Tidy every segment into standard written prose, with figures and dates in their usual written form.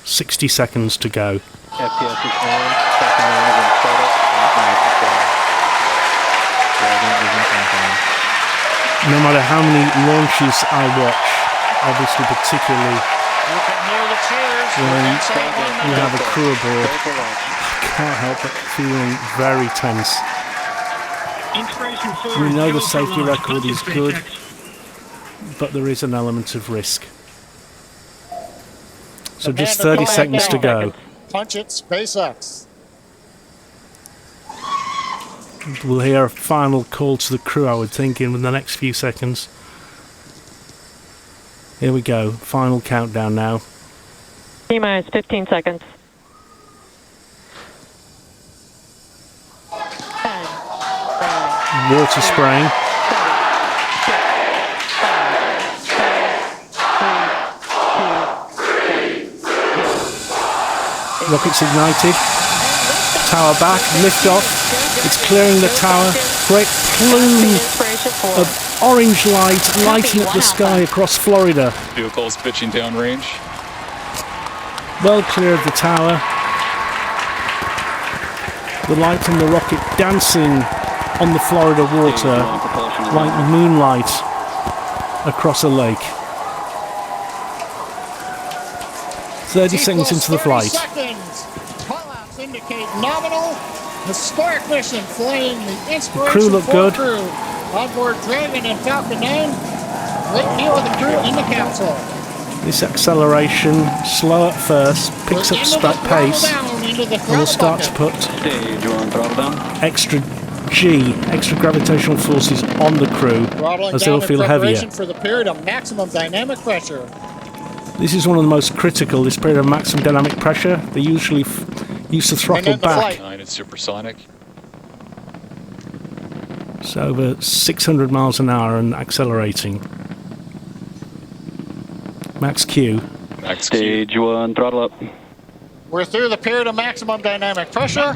60 seconds to go. FPS is on. Second round of startup. No matter how many launches I watch, obviously particularly when you have a crew aboard, I can't help but feeling very tense. We know the safety record is good, but there is an element of risk. So just 30 seconds to go. Punch it, SpaceX. We'll hear a final call to the crew, I would think, in the next few seconds. Here we go. Final countdown now. T-minus 15 seconds. 10, 9, Water spraying. 7, 6, 5, 4, 3, 2, 1. Rockets ignited. Tower back. Lift off. It's clearing the tower. Great plume of orange light lighting up the sky across Florida. Vehicles pitching downrange. Well clear of the tower. The light from the rocket dancing on the Florida water like moonlight across a lake. 30 seconds into the flight. Call-outs indicate nominal. Historic mission flying the Inspiration Crew look 4 good. crew onboard Dragon and Falcon 9. Great view of the crew in the capsule. This acceleration, slow at first, picks up pace, and will start to put extra G, extra gravitational forces on the crew as they'll feel heavier. For the period of maximum dynamic pressure. This is one of the most critical, this period of maximum dynamic pressure. They usually used to throttle back. It's supersonic. It's over 600 miles an hour and accelerating. Max Q. Stage 1, throttle up. We're through the period of maximum dynamic pressure.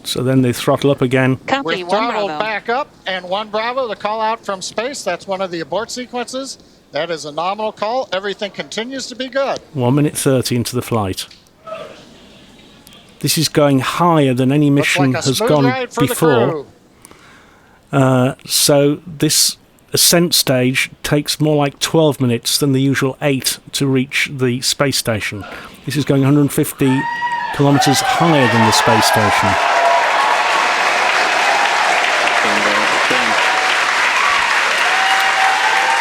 So then they throttle up again. Copy, We're 1 throttled Bravo. back up, and 1 Bravo, the call out from space. That's one of the abort sequences. That is a nominal call. Everything continues to be good. 1 minute 30 into the flight. This is going higher than any mission Looks like a has smooth gone ride for the before. crew. So this ascent stage takes more like 12 minutes than the usual 8 to reach the space station. This is going 150 kilometers higher than the space station.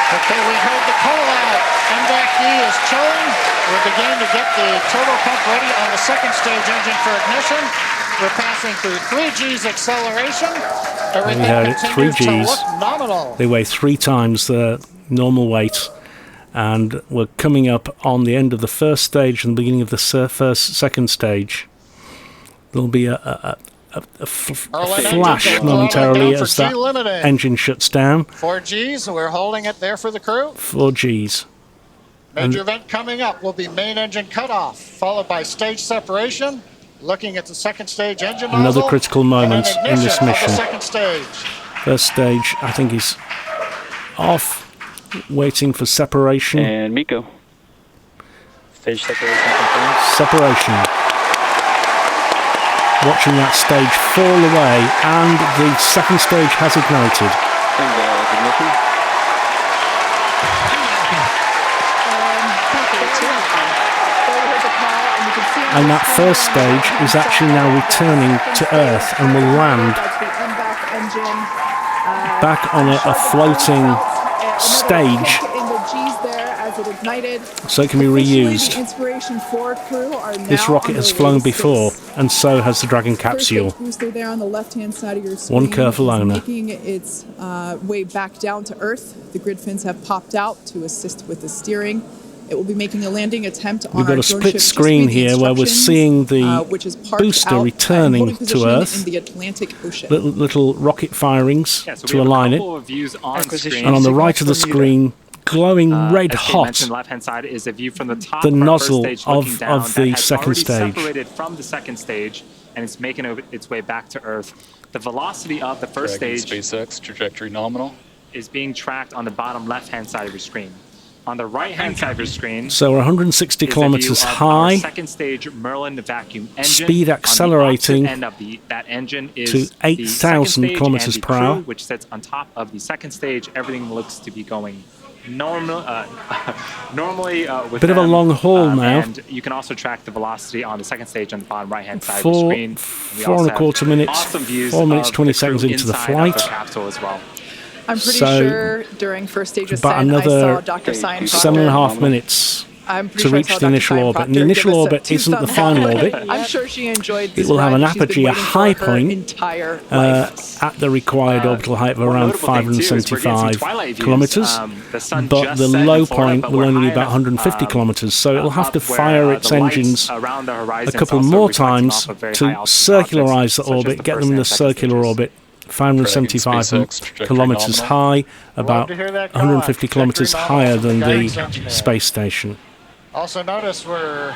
Okay, we heard the call out. MVAC-D is chilling. We're beginning to get the turbo pump ready on the second stage engine for ignition. We're passing through 3 G's acceleration. Everything We heard it, 3 continues to Gs. look nominal. They weigh 3 times the normal weight, and we're coming up on the end of the first stage and the beginning of the second stage. There'll be a flash momentarily as that engine shuts down. 4 G's, we're holding it there for the crew. 4 Gs. Major event coming up will be main engine cutoff, followed by stage separation. Looking at the second stage engine Another nozzle, critical moment and in this ignition of mission. the second stage. First stage, I think, is off, waiting for separation. And Miko. Stage separation confirmed. Separation. Watching that stage fall away, and the second stage has ignited. Ignition. And that first stage is actually now returning to Earth and will land back on a floating stage so it can be reused. This rocket has flown before, and so has the Dragon capsule. One careful owner. Making its way back down to Earth. The grid fins have popped out to assist with the steering. It will be making a landing attempt on We've got our a drone split ship, screen here where we're seeing the which is parked booster out returning and holding to position Earth. in the Atlantic Ocean. Little rocket firings Yeah, so we to have a align it. couple of views on screen. And on the right of the screen, glowing red as Kate hot, mentioned, left-hand side is a view from the top the of our nozzle first stage looking of down the that has second already stage. separated from the second stage, and it's making its way back to Earth. The velocity of the first Dragon stage SpaceX trajectory nominal. is being tracked on the bottom left-hand side of your screen. On the right-hand side of your screen, So we're 160 is a kilometers view of high. our second stage Merlin vacuum engine. Speed accelerating On the opposite end of that engine is to the second 8,000 stage kilometers and the per crew, hour. which sits on top of the second stage. Everything looks to be going normally with Bit of a them, long haul now. And you can also track the velocity on the second stage on the bottom right-hand side of the screen. And we 4.25 minutes, awesome views 4 minutes, of 20 the crew seconds into the inside flight. of the capsule as well. I'm pretty So, sure during first stage about ascent, I saw another Dr. Scion 7.5 minutes I'm pretty to sure I reach saw the Dr. initial Scion orbit. And Proctor the initial give us orbit two isn't the thumbs final up. orbit. I'm sure she enjoyed this It will have ride. an She's been apogee, a waiting for high her point, entire life. at the required orbital height of One around notable thing, too, is we're getting some 575 twilight views. kilometers, The sun but just the set in low Florida, point but will we're only be high about enough, 150 kilometers, so it'll have to up where, fire its the lights engines around the a horizon's couple also more reflecting times off of very to high altitude circularize objects, the such as orbit, the get first them in and the second circular stages. orbit, 575 SpaceX trajectory kilometers nominal. high, about to hear that call 150 out. kilometers Trajectory higher nominal than from the guidance the engineer. space station. Also notice we're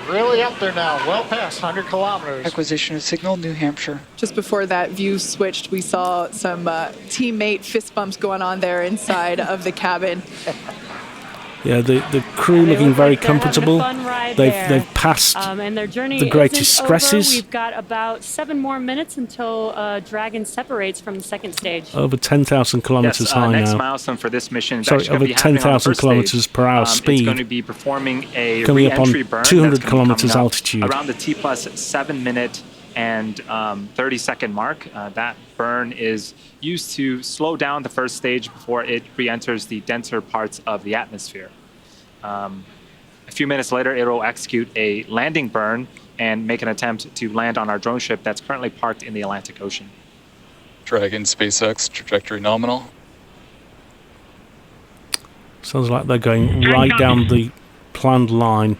really up there now, well past 100 kilometers. Acquisition of signal, New Hampshire. Just before that view switched, we saw some teammate fist bumps going on there inside of the cabin. Yeah, the crew They looking look very like they're having a comfortable. fun ride They've there. they've passed And their journey the greatest isn't stresses. Over. We've got about 7 more minutes until Dragon separates from the second stage. over 10,000 kilometers Yes, high next now. milestone for this mission is Sorry, actually over going to be happening on the 10,000 first kilometers stage. per hour It's speed. going to be performing a Coming up on re-entry burn 200 that's gonna be kilometers coming up altitude. around the T+7 minute and 30-second mark. That burn is used to slow down the first stage before it re-enters the denser parts of the atmosphere. A few minutes later, it will execute a landing burn and make an attempt to land on our drone ship that's currently parked in the Atlantic Ocean. Dragon SpaceX trajectory nominal. Sounds like they're going right down the planned line.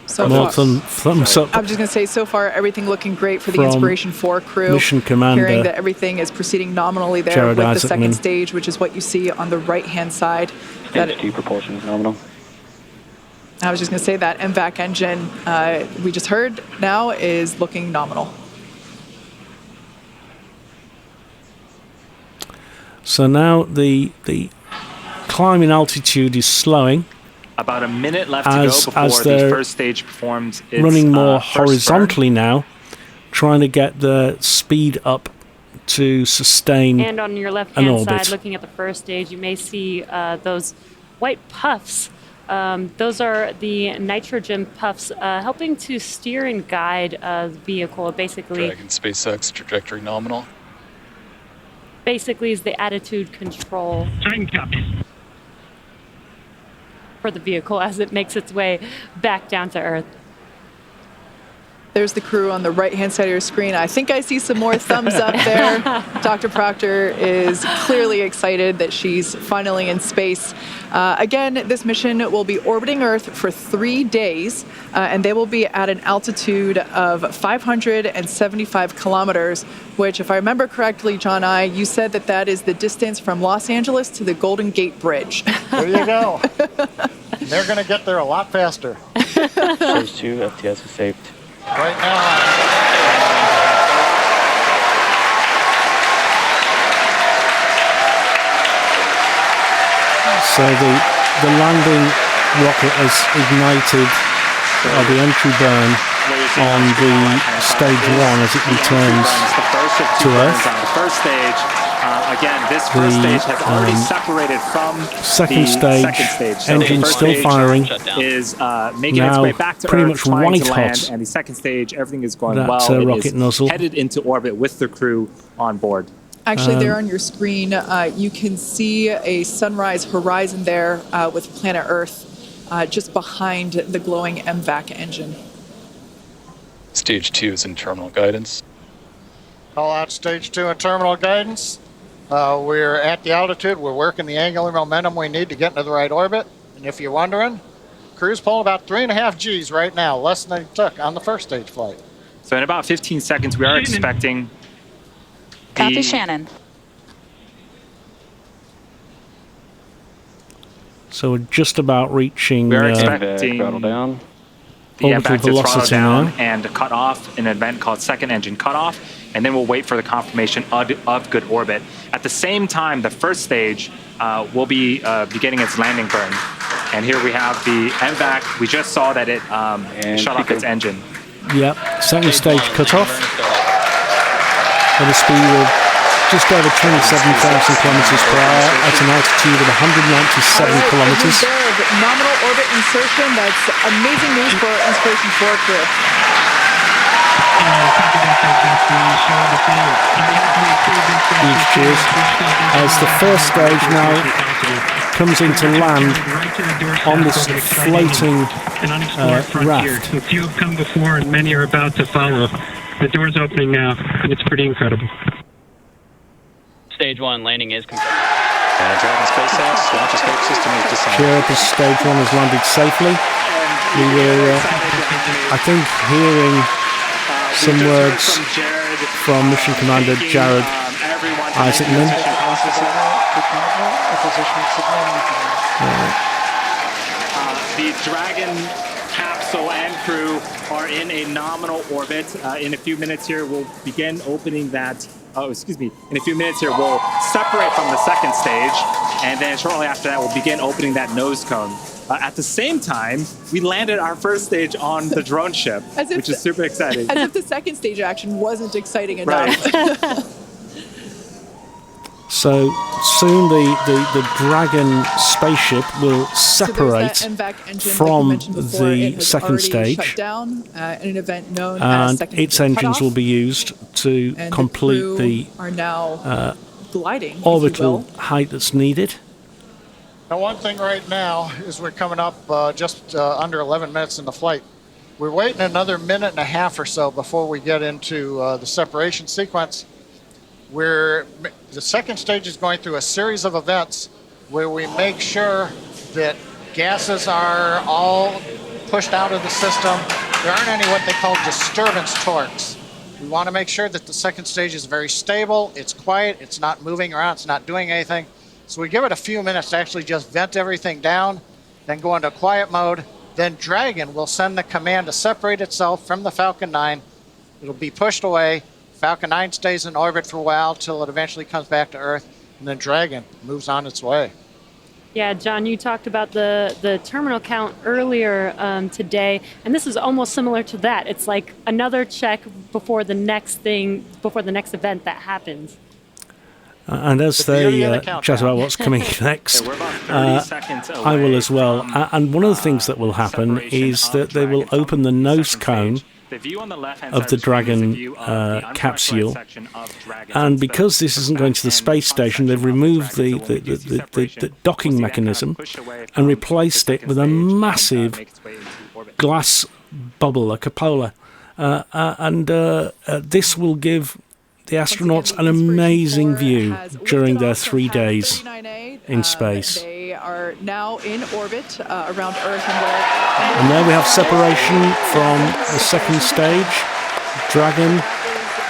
So More far, thumbs up. I'm just going to say, so far, everything looking great for the From Inspiration 4 crew. Mission Commander Hearing that everything is proceeding nominally there Jared with the Isaacman. second stage, which is what you see on the right-hand side. That HG propulsion is nominal. I was just going to say that MVAC engine we just heard now is looking nominal. So now the climbing altitude is slowing, About a minute left As- to go as before the they're first stage performs its running more first burn. horizontally now, trying to get the speed up to sustain And on your an left-hand orbit. side, looking at the first stage, you may see those white puffs. Those are the nitrogen puffs helping to steer and guide the vehicle. Basically Dragon SpaceX trajectory nominal. is the attitude control for the vehicle as it makes its way back down to Earth. There's the crew on the right-hand side of your screen. I think I see some more thumbs up there. Dr. Proctor is clearly excited that she's finally in space. Again, this mission will be orbiting Earth for 3 days, and they will be at an altitude of 575 kilometers, which, if I remember correctly, John you said that that is the distance from Los Angeles to the Golden Gate Bridge. There you go. They're going to get there a lot faster. Stage 2, FTS is saved. Right now, So the landing rocket has ignited the entry burn on the stage 1 as it returns The first of two to burns Earth. on the first stage. Again, this first The, stage has already separated from second the stage, second stage. So engine the first still stage firing. is making its Now way back to pretty Earth, much trying white to land, hot. and the second stage, everything is going That, well. It rocket is nozzle. headed into orbit with the crew on board. Actually, there on your screen, you can see a sunrise horizon there with planet Earth just behind the glowing MVAC engine. Stage 2 is in terminal guidance. call out stage 2 and terminal guidance. We're at the altitude. We're working the angular momentum we need to get into the right orbit. And if you're wondering, crew's pulling about 3.5 Gs right now, less than they took on the first stage flight. So in about 15 seconds, we are expecting Copy, Shannon. So we're just about reaching We are And expecting throttle down. the orbital MVAC to throttle velocity down now. and cut off an event called second engine cutoff. and then we'll wait for the confirmation of good orbit. At the same time, the first stage will be beginning its landing burn. And here we have the MVAC. We just saw that it shut off its engine. Yep, second stage cut off at a speed of just over 27,000 kilometers per hour at an altitude of 197 kilometers. Nominal orbit insertion. That's amazing news for Inspiration 4 crew. Huge cheers. As the first stage now comes into land on this floating raft. A few have come before and many are about to follow. The door's opening now, and it's pretty incredible. Stage 1 landing is confirmed. Dragon SpaceX launch escape system is designed. Sure, stage 1 has landed safely. We were, I think, hearing some words from Mission Commander Jared Isaacman. The Dragon capsule and crew are in a nominal orbit. In a few minutes here, we'll begin opening that. In a few minutes here, we'll separate from the second stage, and then shortly after that, we'll begin opening that nose cone. At the same time, we landed our first stage on the drone ship, which is super exciting. As if the second stage action wasn't exciting enough. Right. So soon the Dragon spaceship will separate from the second stage, down, in an event known and as its engines will be used to complete the are now gliding orbital height that's needed. Now, one thing right now is we're coming up just under 11 minutes in the flight. We're waiting another minute and a half or so before we get into the separation sequence. The second stage is going through a series of events where we make sure that gases are all pushed out of the system. There aren't any what they call disturbance torques. We want to make sure that the second stage is very stable, it's quiet, it's not moving around, it's not doing anything. So we give it a few minutes to actually just vent everything down, then go into quiet mode. Then Dragon will send the command to separate itself from the Falcon 9. It'll be pushed away. Falcon 9 stays in orbit for a while till it eventually comes back to Earth, and then Dragon moves on its way. Yeah, John, you talked about the terminal count earlier today, and this is almost similar to that. It's like another check before the next event that happens. And as they chat about what's coming next, I will as well. And one of the things that will happen is that they will open the nose cone of the Dragon capsule, and because this isn't going to the space station, they've removed the docking mechanism and replaced it with a massive glass bubble, a cupola, and this will give the astronauts an amazing view during their 3 days in space. They are now in orbit around Earth, and there we have separation from the second stage. Dragon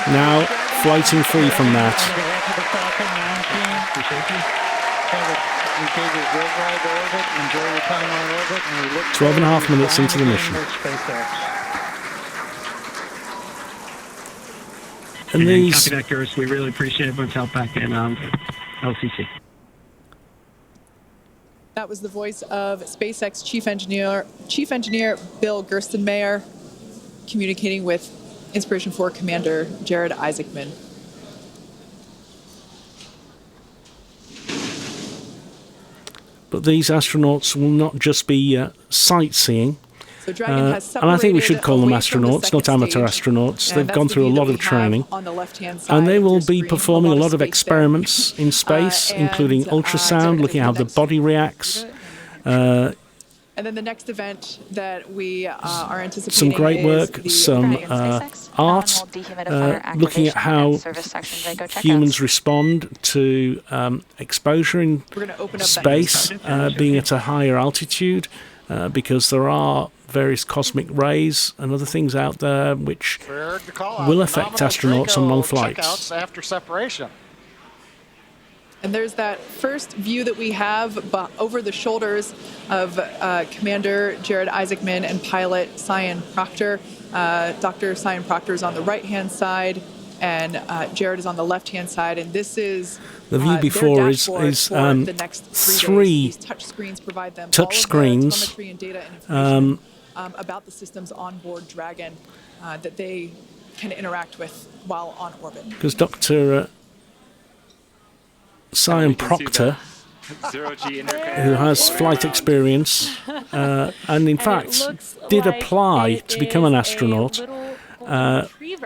now floating free from that. 12.5 minutes into the mission. And these. Copy that, Gerst. We really appreciate everyone's help back in LCC. That was the voice of SpaceX Chief Engineer Bill Gerstenmaier communicating with Inspiration 4 Commander Jared Isaacman. But these astronauts will not just be sightseeing. So Dragon has and I think we should call them astronauts, not amateur astronauts. They've gone through a lot of training. And they will be performing a lot of experiments in space, including ultrasound, looking at how the body reacts. And then the next event that we are anticipating some great work, some art, looking at how humans respond to exposure in space, being at a higher altitude, because there are various cosmic rays and other things out there which will affect astronauts on long flights. After separation. And there's that first view that we have over the shoulders of Commander Jared Isaacman and pilot Cyan Proctor. Dr. Cyan Proctor is on the right-hand side, and Jared is on the left-hand side, and this is The view their before is dashboard for the next 3 three days. These touch screens provide them touch all of the screens. telemetry and data and information about the systems on board Dragon that they can interact with while on orbit. Because Dr. Simon Proctor, Zero-G who has flight experience, and in fact did apply to become an astronaut,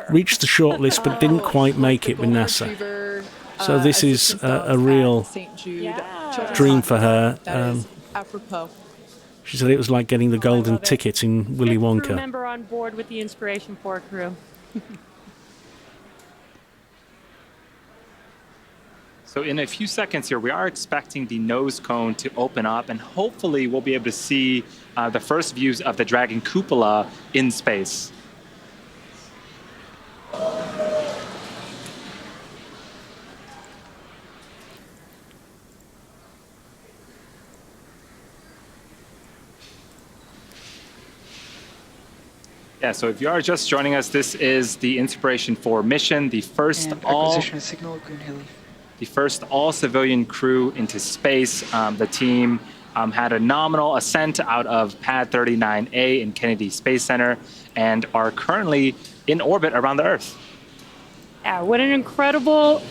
reached the shortlist but didn't quite make it with NASA. So this is a real dream for her. Apropos. She said it was like getting the golden ticket in Willy Fifth crew Wonka. member on board with the Inspiration 4 crew. So in a few seconds here, we are expecting the nose cone to open up, and hopefully we'll be able to see the first views of the Dragon cupola in space. Yeah, so if you are just joining us, this is the Inspiration 4 mission, the first all-civilian crew into space. The team had a nominal ascent out of Pad 39A in Kennedy Space Center and are currently in orbit around the Earth. Yeah, what an incredible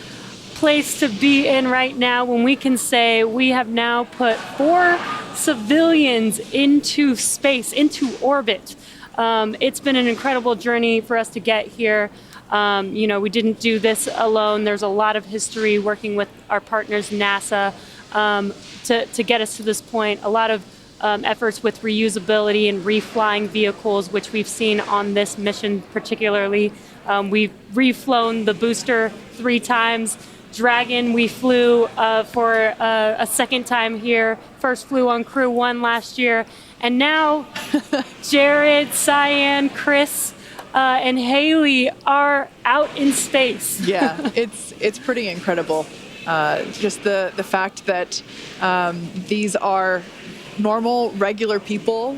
place to be in right now when we can say we have now put 4 civilians into space, into orbit. It's been an incredible journey for us to get here. We didn't do this alone. There's a lot of history working with our partners, NASA, to get us to this point. A lot of efforts with reusability and reflying vehicles, which we've seen on this mission particularly. We've reflown the booster 3 times. Dragon, we flew for a second time here. First flew on Crew 1 last year. And now Jared, Cyan, Chris, and Haley are out in space. Yeah, it's pretty incredible. Just the fact that these are normal, regular people,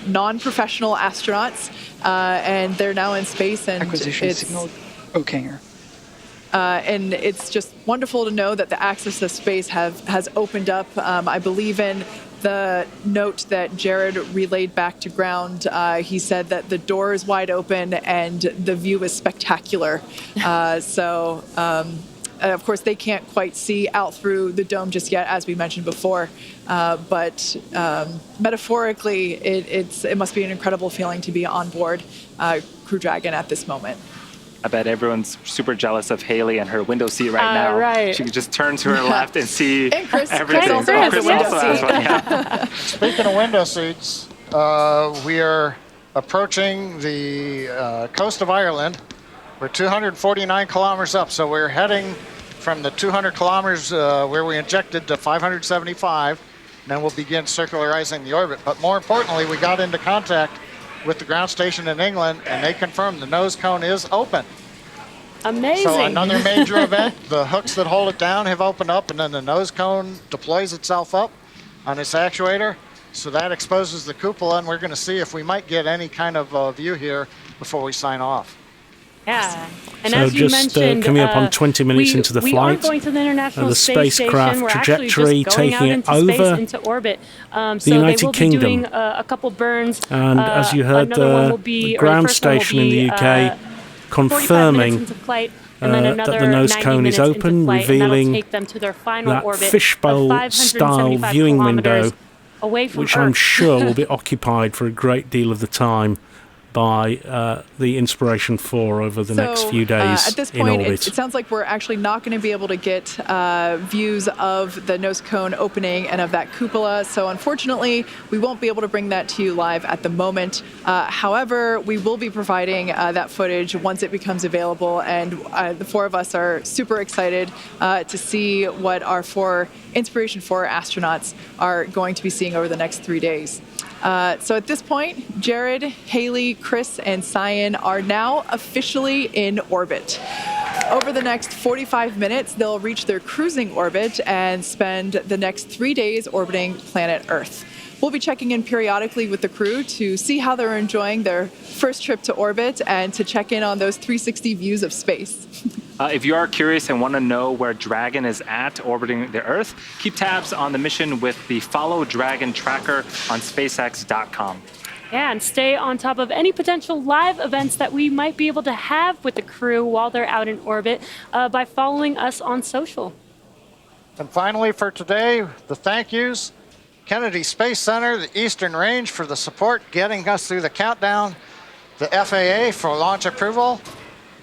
non-professional astronauts, and they're now in space. And Acquisition signal Okanger. And it's just wonderful to know that the access to space has opened up. I believe in the note that Jared relayed back to ground. He said that the door is wide open and the view is spectacular. Of course, they can't quite see out through the dome just yet, as we mentioned before. But metaphorically, it must be an incredible feeling to be on board Crew Dragon at this moment. I bet everyone's super jealous of Haley and her window seat right now. Right. She can just turn to her left and see Chris, everything. Chris Also has one, yeah. Speaking of window seats, we are approaching the coast of Ireland. We're 249 kilometers up, so we're heading from the 200 kilometers where we injected to 575, and then we'll begin circularizing the orbit. But more importantly, we got into contact with the ground station in England, and they confirmed the nose cone is open. Amazing. So another major event, the hooks that hold it down have opened up, and then the nose cone deploys itself up on its actuator. So that exposes the cupola, and we're going to see if we might get any kind of view here before we sign off. Yeah. And So as you just mentioned, coming up on 20 minutes into the we flight, are going to the International the Space spacecraft Station. We're trajectory actually just going taking out it into space, over into orbit. So United they will Kingdom. be doing a couple burns. and as you heard, another one will the be, ground or the first one will station in the be, UK 45 minutes confirming into flight, and then another that the nose 90 cone is minutes into open, flight, and that'll revealing take them to their final that orbit of fishbowl-style 575 viewing kilometers window, away from which Earth. I'm sure will be occupied for a great deal of the time by the Inspiration 4 over the next few days at this in point, orbit. it sounds like we're actually not going to be able to get views of the nose cone opening and of that cupola. So unfortunately, we won't be able to bring that to you live at the moment. However, we will be providing that footage once it becomes available. And the 4 of us are super excited to see what our 4 Inspiration 4 astronauts are going to be seeing over the next 3 days. So at this point, Jared, Haley, Chris, and Cyan are now officially in orbit. Over the next 45 minutes, they'll reach their cruising orbit and spend the next 3 days orbiting planet Earth. We'll be checking in periodically with the crew to see how they're enjoying their first trip to orbit and to check in on those 360 views of space. If you are curious and want to know where Dragon is at orbiting the Earth, keep tabs on the mission with the Follow Dragon tracker on SpaceX.com. Yeah, and stay on top of any potential live events that we might be able to have with the crew while they're out in orbit by following us on social. And finally for today, the thank yous. Kennedy Space Center, the Eastern Range for the support getting us through the countdown, the FAA for launch approval,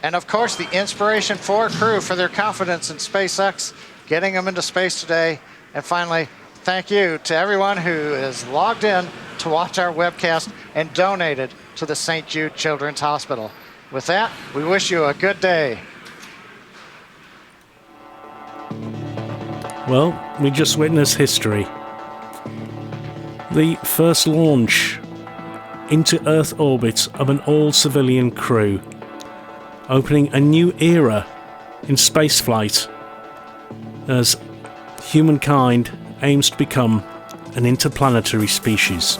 and of course the Inspiration 4 crew for their confidence in SpaceX, getting them into space today. And finally, thank you to everyone who is logged in to watch our webcast and donated to the St. Jude Children's Hospital. With that, we wish you a good day. Well, we just witnessed history. The first launch into Earth orbit of an all-civilian crew, opening a new era in spaceflight as humankind aims to become an interplanetary species.